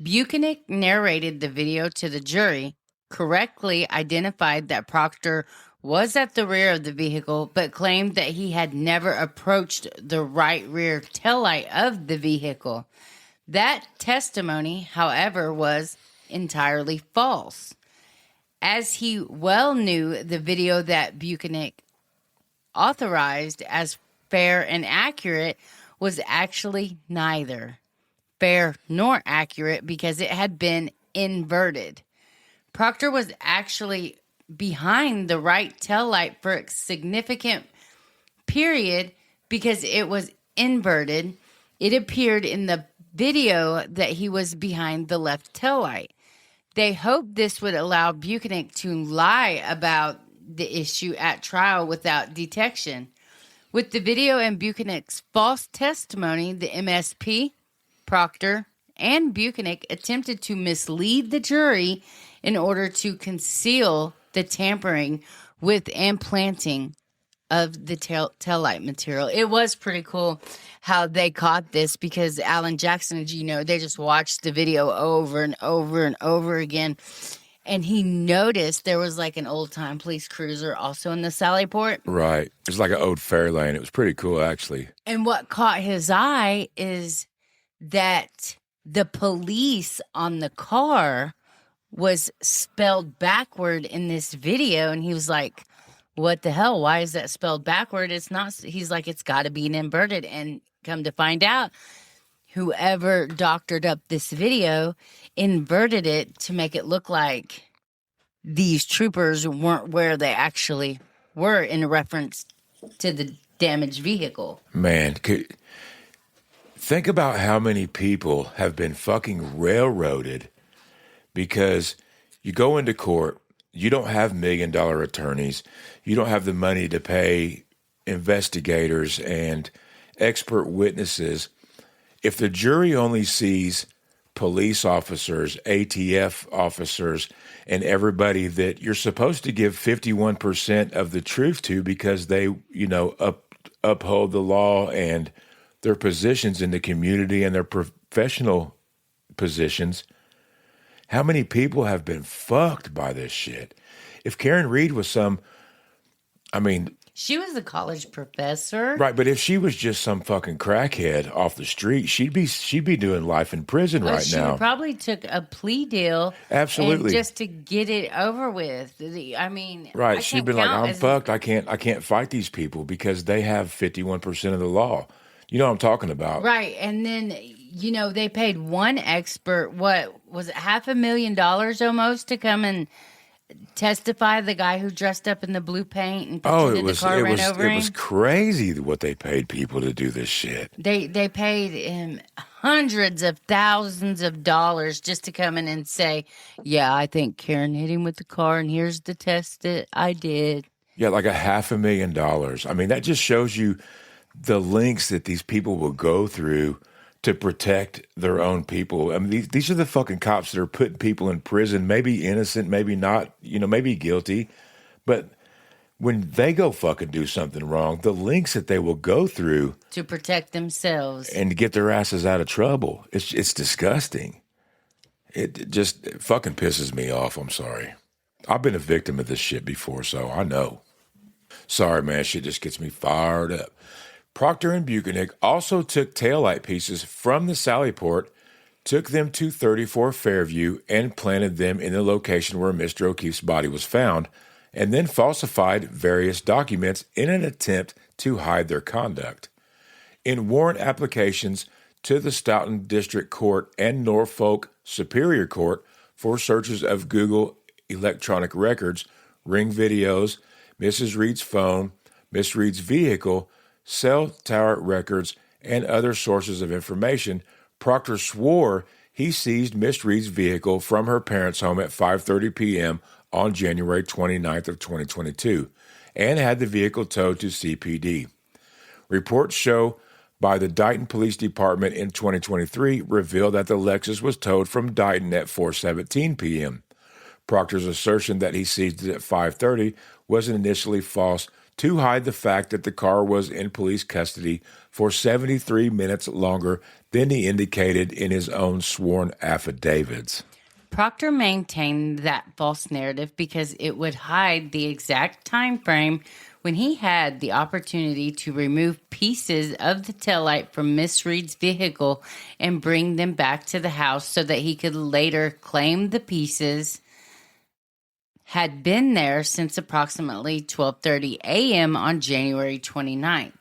Buchanan narrated the video to the jury, correctly identified that Proctor was at the rear of the vehicle, but claimed that he had never approached the right rear taillight of the vehicle. That testimony, however, was entirely false, as he well knew the video that Buchanan authorized as fair and accurate was actually neither fair nor accurate because it had been inverted. Proctor was actually behind the right taillight for a significant period because it was inverted. It appeared in the video that he was behind the left taillight. They hoped this would allow Buchanan to lie about the issue at trial without detection. With the video and Buchanan's false testimony, the MSP, Proctor, and Buchanan attempted to mislead the jury in order to conceal the tampering with and planting of the taillight material. It was pretty cool how they caught this because Alan Jackson, as you know, they just watched the video over and over and over again. And he noticed there was like an old-time police cruiser also in the Sallyport. Right. It was like an old Fairlane. It was pretty cool, actually. And what caught his eye is that the police on the car was spelled backward in this video. And he was like, what the hell? Why is that spelled backward? It's not. He's like, it's got to be an inverted. And come to find out, whoever doctored up this video inverted it to make it look like these troopers weren't where they actually were in reference to the damaged vehicle. Man, think about how many people have been fucking railroaded because you go into court, you don't have $1 million attorneys, you don't have the money to pay investigators and expert witnesses. If the jury only sees police officers, ATF officers, and everybody that you're supposed to give 51% of the truth to because they, uphold the law and their positions in the community and their professional positions. How many people have been fucked by this shit? If Karen Reed was she was a college professor. right, but if she was just some fucking crackhead off the street, she'd be doing life in prison right she now. probably took a plea deal. Absolutely. And just to get it over with. Right, she'd be like, I'm fucked. I can't fight these people because they have 51% of the law. You know what I'm talking about. Right. And then, they paid one expert, what was it, $500,000 almost to come and testify, the guy who dressed up in the blue paint and pretended the car ran over him? It was crazy what they paid people to do this shit. They paid him hundreds of thousands of dollars just to come in and say, yeah, I think Karen hit him with the car, and here's the test that I did. Yeah, like $500,000. That just shows you the lengths that these people will go through to protect their own people. These are the fucking cops that are putting people in prison, maybe innocent, maybe not, maybe guilty. But when they go fucking do something wrong, the lengths that they will go through to protect themselves and to get their asses out of trouble, it's disgusting. It fucking pisses me off. I'm sorry. I've been a victim of this shit before, so I know. Sorry, man. Shit just gets me fired up. Proctor and Buchanan also took taillight pieces from the Sallyport, took them to 34 Fairview, and planted them in the location where Mr. O'Keefe's body was found, and then falsified various documents in an attempt to hide their conduct. In warrant applications to the Stoughton District Court and Norfolk Superior Court for searches of Google electronic records, ring videos, Mrs. Reed's phone, Miss Reed's vehicle, cell tower records, and other sources of information, Proctor swore he seized Miss Reed's vehicle from her parents' home at 5:30 p.m. on January 29th of 2022 and had the vehicle towed to CPD. Reports show by the Dighton Police Department in 2023 revealed that the Lexus was towed from Dighton at 4:17 p.m. Proctor's assertion that he seized it at 5:30 was initially false to hide the fact that the car was in police custody for 73 minutes longer than he indicated in his own sworn affidavits. Proctor maintained that false narrative because it would hide the exact time frame when he had the opportunity to remove pieces of the taillight from Miss Reed's vehicle and bring them back to the house so that he could later claim the pieces had been there since approximately 12:30 a.m. on January 29th.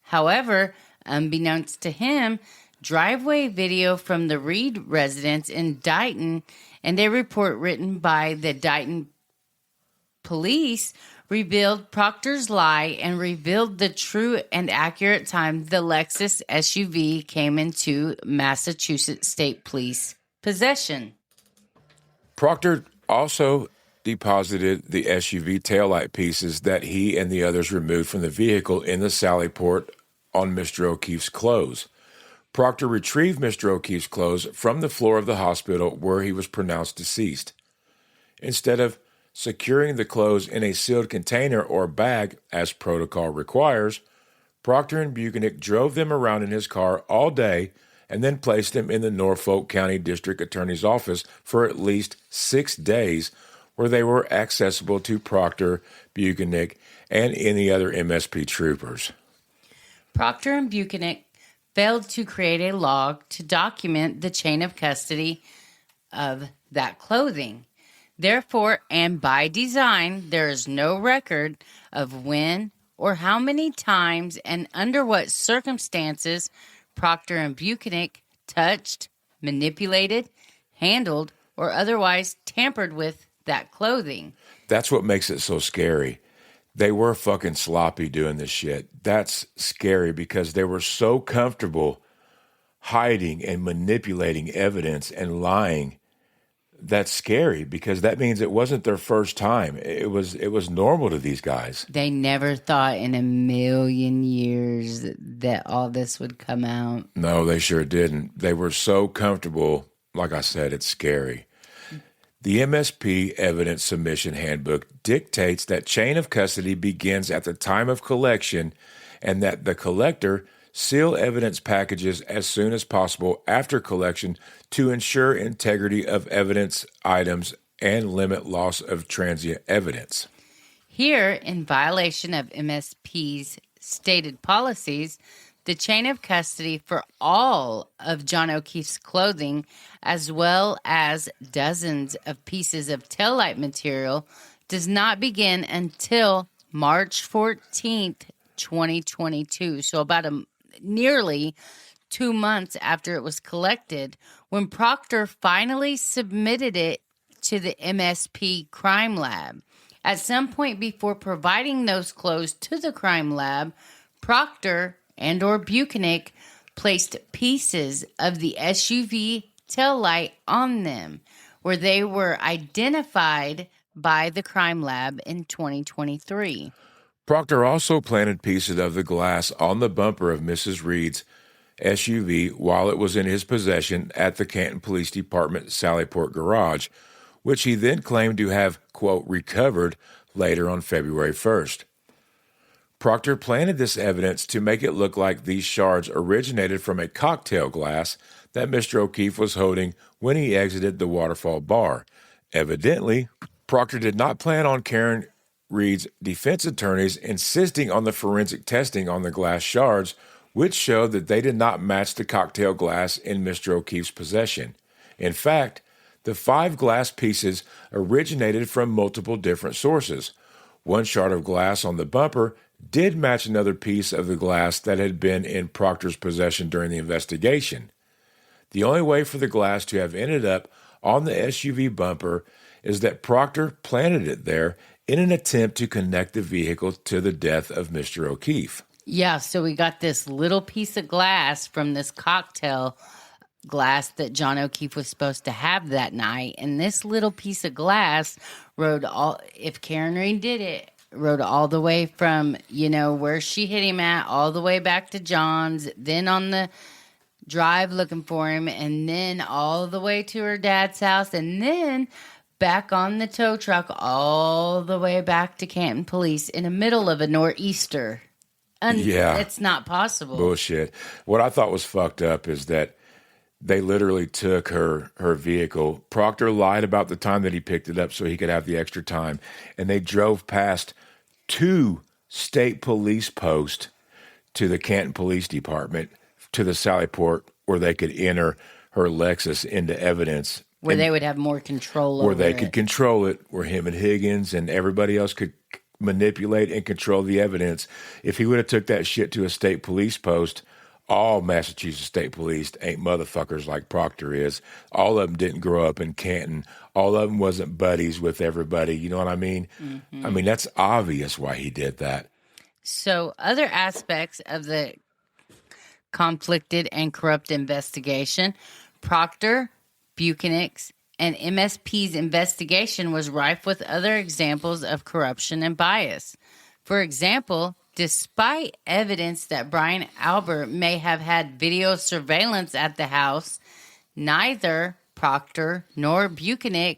However, unbeknownst to him, driveway video from the Reed residence in Dighton and a report written by the Dighton police revealed Proctor's lie and revealed the true and accurate time the Lexus SUV came into Massachusetts State Police possession. Proctor also deposited the SUV taillight pieces that he and the others removed from the vehicle in the Sallyport on Mr. O'Keefe's clothes. Proctor retrieved Mr. O'Keefe's clothes from the floor of the hospital where he was pronounced deceased. Instead of securing the clothes in a sealed container or bag, as protocol requires, Proctor and Buchanan drove them around in his car all day and then placed them in the Norfolk County District Attorney's office for at least 6 days, where they were accessible to Proctor, Buchanan, and any other MSP troopers. Proctor and Buchanan failed to create a log to document the chain of custody of that clothing. Therefore, and by design, there is no record of when or how many times and under what circumstances Proctor and Buchanan touched, manipulated, handled, or otherwise tampered with that clothing. That's what makes it so scary. They were fucking sloppy doing this shit. That's scary because they were so comfortable hiding and manipulating evidence and lying. That's scary because that means it wasn't their first time. It was normal to these guys. They never thought in a million years that all this would come out. No, they sure didn't. They were so comfortable Like I said, it's scary. The MSP Evidence Submission Handbook dictates that chain of custody begins at the time of collection and that the collector seal evidence packages as soon as possible after collection to ensure integrity of evidence items and limit loss of transient evidence. Here, in violation of MSP's stated policies, the chain of custody for all of John O'Keefe's clothing, as well as dozens of pieces of taillight material, does not begin until March 14th, 2022. So about nearly 2 months after it was collected, when Proctor finally submitted it to the MSP crime lab. At some point before providing those clothes to the crime lab, Proctor and or Buchanan placed pieces of the SUV taillight on them, where they were identified by the crime lab in 2023. Proctor also planted pieces of the glass on the bumper of Mrs. Reed's SUV while it was in his possession at the Canton Police Department Sallyport garage, which he then claimed to have, quote, recovered later on February 1st. Proctor planted this evidence to make it look like these shards originated from a cocktail glass that Mr. O'Keefe was holding when he exited the Waterfall Bar. Evidently, Proctor did not plan on Karen Reed's defense attorneys insisting on the forensic testing on the glass shards, which showed that they did not match the cocktail glass in Mr. O'Keefe's possession. In fact, the 5 glass pieces originated from multiple different sources. One shard of glass on the bumper did match another piece of the glass that had been in Proctor's possession during the investigation. The only way for the glass to have ended up on the SUV bumper is that Proctor planted it there in an attempt to connect the vehicle to the death of Mr. O'Keefe. Yeah, so we got this little piece of glass from this cocktail glass that John O'Keefe was supposed to have that night. And this little piece of glass rode if Karen Reed did it, rode all the way from, where she hit him at, all the way back to John's, then on the drive looking for him, and then all the way to her dad's house, and then back on the tow truck all the way back to Canton Police in the middle of a nor'easter. Yeah. It's not possible. Bullshit. What I thought was fucked up is that they literally took her vehicle. Proctor lied about the time that he picked it up so he could have the extra time. And they drove past 2 state police posts to the Canton Police Department, to the Sallyport, where they could enter her Lexus into evidence. Where they would have more control over it. Where they could control it, where him and Higgins and everybody else could manipulate and control the evidence. If he would have took that shit to a state police post, all Massachusetts State Police ain't motherfuckers like Proctor is. All of them didn't grow up in Canton. All of them wasn't buddies with everybody. You know what I mean? Mm-hmm. I mean, that's obvious why he did that. So other aspects of the conflicted and corrupt investigation, Proctor, Buchanan's, and MSP's investigation was rife with other examples of corruption and bias. For example, despite evidence that Brian Albert may have had video surveillance at the house, neither Proctor nor Buchanan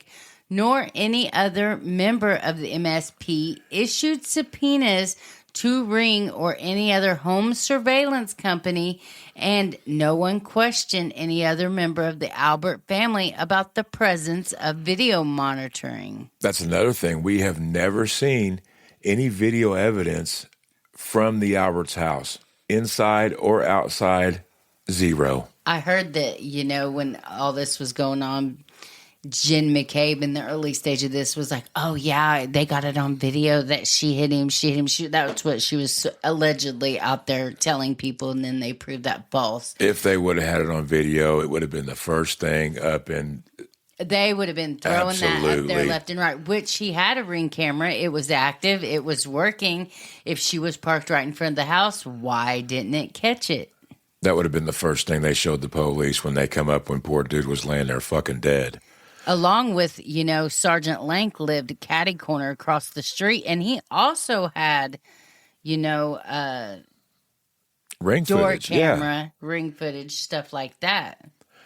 nor any other member of the MSP issued subpoenas to Ring or any other home surveillance company, and no one questioned any other member of the Albert family about the presence of video monitoring. That's another thing. We have never seen any video evidence from the Alberts' house, inside or outside, 0. I heard that, when all this was going on, Jen McCabe in the early stage of this was like, oh, yeah, they got it on video that she hit him. That's what she was allegedly out there telling people, and then they proved that false. If they would have had it on video, it would have been the first thing up in... They would have been throwing that up there left and right, which he had a Ring camera. It was active. It was working. If she was parked right in front of the house, why didn't it catch it? That would have been the first thing they showed the police when they come up when poor dude was laying there fucking dead. Along with, Sergeant Lank lived catty corner across the street, and he also had, ring door footage, camera, ring footage, stuff like that.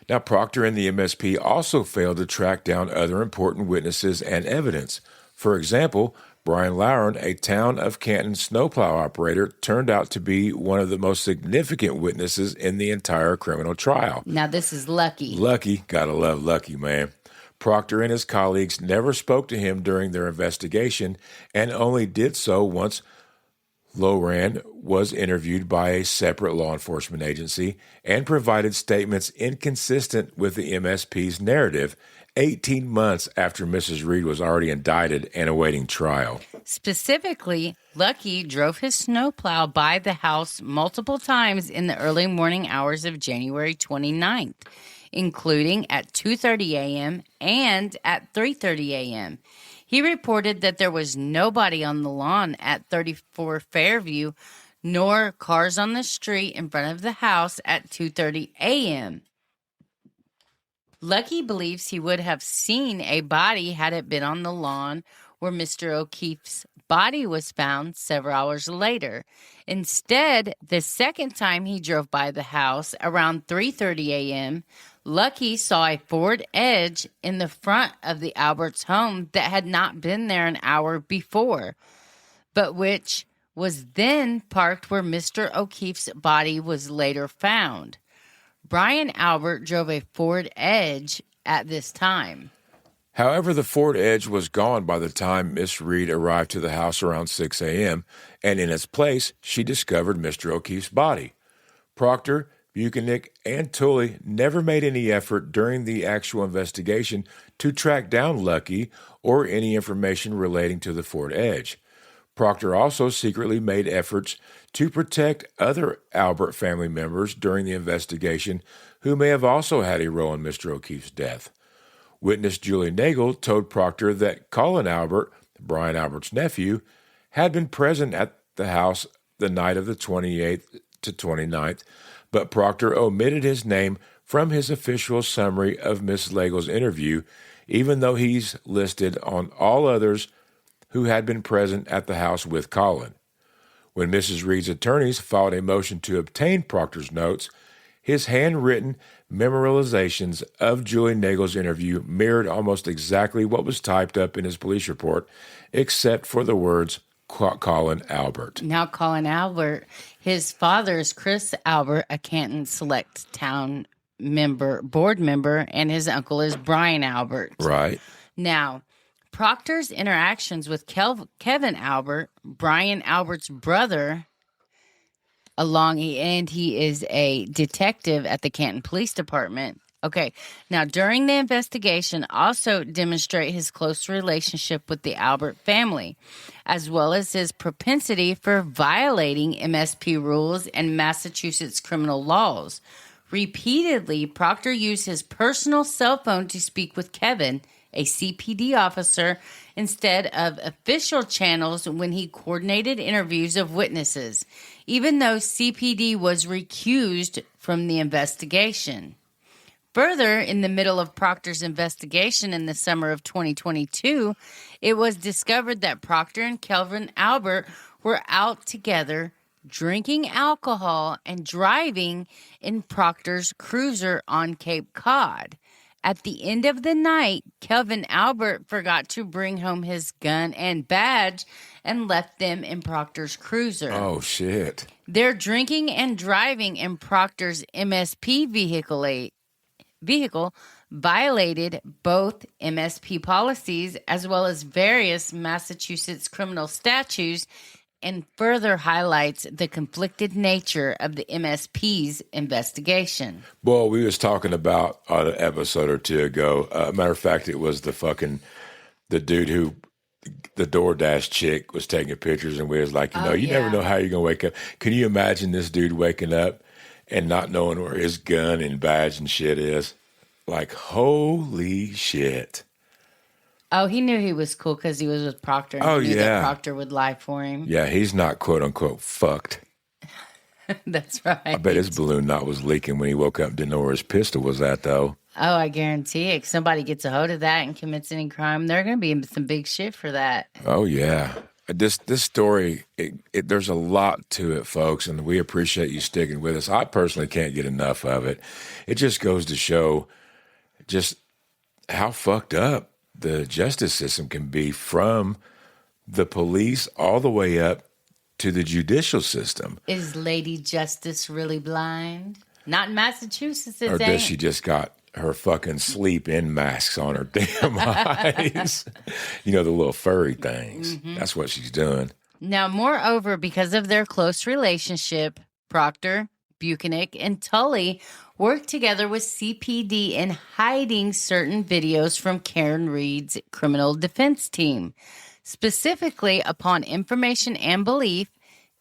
Now, Proctor and the MSP also failed to track down other important witnesses and evidence. For example, Brian Lauren, a town of Canton snowplow operator, turned out to be one of the most significant witnesses in the entire criminal trial. Now, this is Lucky. Lucky, gotta love Lucky, man. Proctor and his colleagues never spoke to him during their investigation and only did so once Loran was interviewed by a separate law enforcement agency and provided statements inconsistent with the MSP's narrative 18 months after Mrs. Reed was already indicted and awaiting trial. Specifically, Lucky drove his snowplow by the house multiple times in the early morning hours of January 29th, including at 2:30 a.m. and at 3:30 a.m. He reported that there was nobody on the lawn at 34 Fairview, nor cars on the street in front of the house at 2:30 a.m. Lucky believes he would have seen a body had it been on the lawn where Mr. O'Keefe's body was found several hours later. Instead, the second time he drove by the house around 3:30 a.m., Lucky saw a Ford Edge in the front of the Alberts home that had not been there an hour before, but which was then parked where Mr. O'Keefe's body was later found. Brian Albert drove a Ford Edge at this time. However, the Ford Edge was gone by the time Miss Reed arrived to the house around 6 a.m., and in its place, she discovered Mr. O'Keefe's body. Proctor, Buchanan, and Tully never made any effort during the actual investigation to track down Lucky or any information relating to the Ford Edge. Proctor also secretly made efforts to protect other Albert family members during the investigation who may have also had a role in Mr. O'Keefe's death. Witness Julie Nagel told Proctor that Colin Albert, Brian Albert's nephew, had been present at the house the night of the 28th to 29th, but Proctor omitted his name from his official summary of Miss Nagel's interview, even though he's listed on all others who had been present at the house with Colin. When Mrs. Reed's attorneys filed a motion to obtain Proctor's notes, his handwritten memorializations of Julie Nagel's interview mirrored almost exactly what was typed up in his police report, except for the words Colin Albert. Now, Colin Albert, his father is Chris Albert, a Canton Select Town board member, and his uncle is Brian Albert. Right. Now, Proctor's interactions with Kevin Albert, Brian Albert's brother, and he is a detective at the Canton Police Department. Okay, now during the investigation, also demonstrate his close relationship with the Albert family, as well as his propensity for violating MSP rules and Massachusetts criminal laws. Repeatedly, Proctor used his personal cell phone to speak with Kevin, a CPD officer, instead of official channels when he coordinated interviews of witnesses, even though CPD was recused from the investigation. Further, in the middle of Proctor's investigation in the summer of 2022, it was discovered that Proctor and Kelvin Albert were out together drinking alcohol and driving in Proctor's cruiser on Cape Cod. At the end of the night, Kelvin Albert forgot to bring home his gun and badge and left them in Proctor's cruiser. Oh, shit. Their drinking and driving in Proctor's MSP vehicle violated both MSP policies as well as various Massachusetts criminal statutes and further highlights the conflicted nature of the MSP's investigation. Boy, we was talking about an episode or two ago. Matter of fact, it was the dude who, the DoorDash chick was taking pictures, and we was like, you never know how you're going to wake up. Can you imagine this dude waking up and not knowing where his gun and badge and shit is? Like, holy shit. Oh, he knew he was cool because he was with Proctor. And he knew that Proctor would lie for him. Yeah, he's not quote unquote fucked. That's right. I bet his balloon knot was leaking when he woke up and didn't know where his pistol was at, though. Oh, I guarantee it. If somebody gets a hold of that and commits any crime, they're going to be in some big shit for that. Oh, yeah. This story, there's a lot to it, folks, and we appreciate you sticking with us. I personally can't get enough of it. It just goes to show just how fucked up the justice system can be, from the police all the way up to the judicial system. Is Lady Justice really blind? Not in Massachusetts, it Or does ain't. she just got her fucking sleep-in masks on her damn eyes? You know, the little furry things. Mm-hmm. That's what she's doing. Now, moreover, because of their close relationship, Proctor, Buchanan, and Tully worked together with CPD in hiding certain videos from Karen Reed's criminal defense team. Specifically, upon information and belief,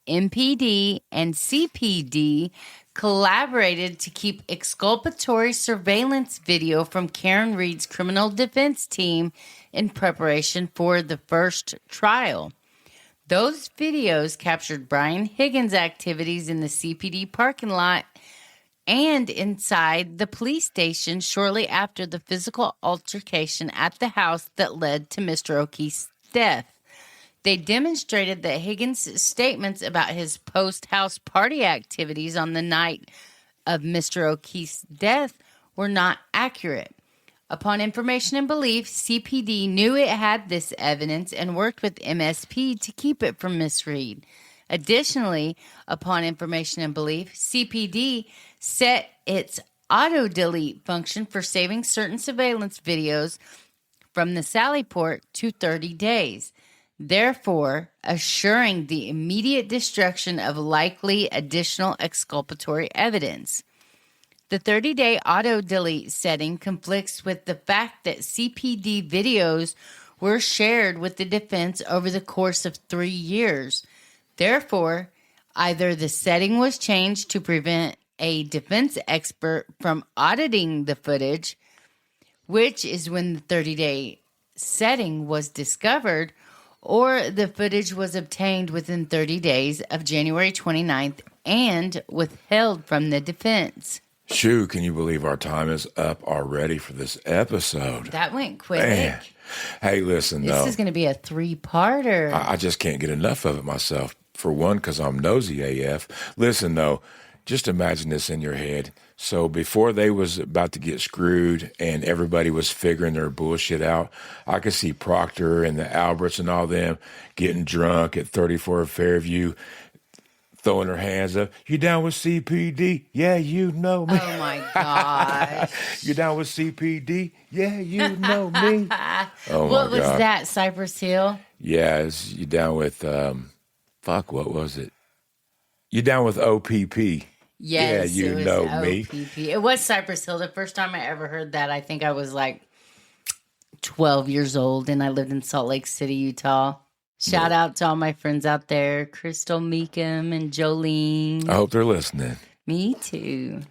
MPD and CPD collaborated to keep exculpatory surveillance video from Karen Reed's criminal defense team in preparation for the first trial. Those videos captured Brian Higgins' activities in the CPD parking lot and inside the police station shortly after the physical altercation at the house that led to Mr. O'Keefe's death. They demonstrated that Higgins' statements about his post-house party activities on the night of Mr. O'Keefe's death were not accurate. Upon information and belief, CPD knew it had this evidence and worked with MSP to keep it from Miss Reed. Additionally, upon information and belief, CPD set its auto-delete function for saving certain surveillance videos from the Sallyport to 30 days, therefore assuring the immediate destruction of likely additional exculpatory evidence. The 30-day auto-delete setting conflicts with the fact that CPD videos were shared with the defense over the course of 3 years. Therefore, either the setting was changed to prevent a defense expert from auditing the footage, which is when the 30-day setting was discovered, or the footage was obtained within 30 days of January 29th and withheld from the defense. Shoo, can you believe our time is up already for this episode? That went quick. Man. Hey, listen, This is going to be a 3-parter. I just can't get enough of it myself. For one, because I'm nosy AF. Listen, though, just imagine this in your head. So before they was about to get screwed and everybody was figuring their bullshit out, I could see Proctor and the Alberts and all them getting drunk at 34 Fairview, throwing their hands up. You down with CPD? Yeah, you know me. Oh, my gosh. You down with CPD? Yeah, you know me. Oh, What my was God. that, Cypress Hill? Yeah, you down with, what was it? You down with OPP? Yes, yeah, you it was know me. OPP. It was Cypress Hill. The first time I ever heard that, I think I was like 12 years old, and I lived in Salt Lake City, Utah. Shout out to all my friends out there, Crystal Meekum and Jolene. I hope they're listening. Me too.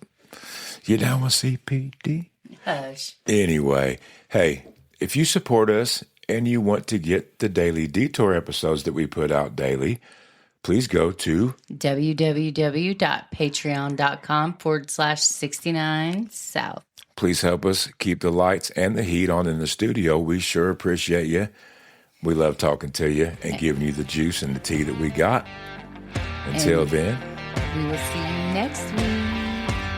You down with CPD? Hush. Anyway, hey, if you support us and you want to get the Daily Detour episodes that we put out daily, please go to www.patreon.com/69south. Please help us keep the lights and the heat on in the studio. We sure appreciate you. We love talking to you and giving you the juice and the tea that we got. Until then, We will see you next week.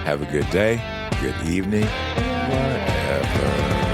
have a good day, good evening, whatever.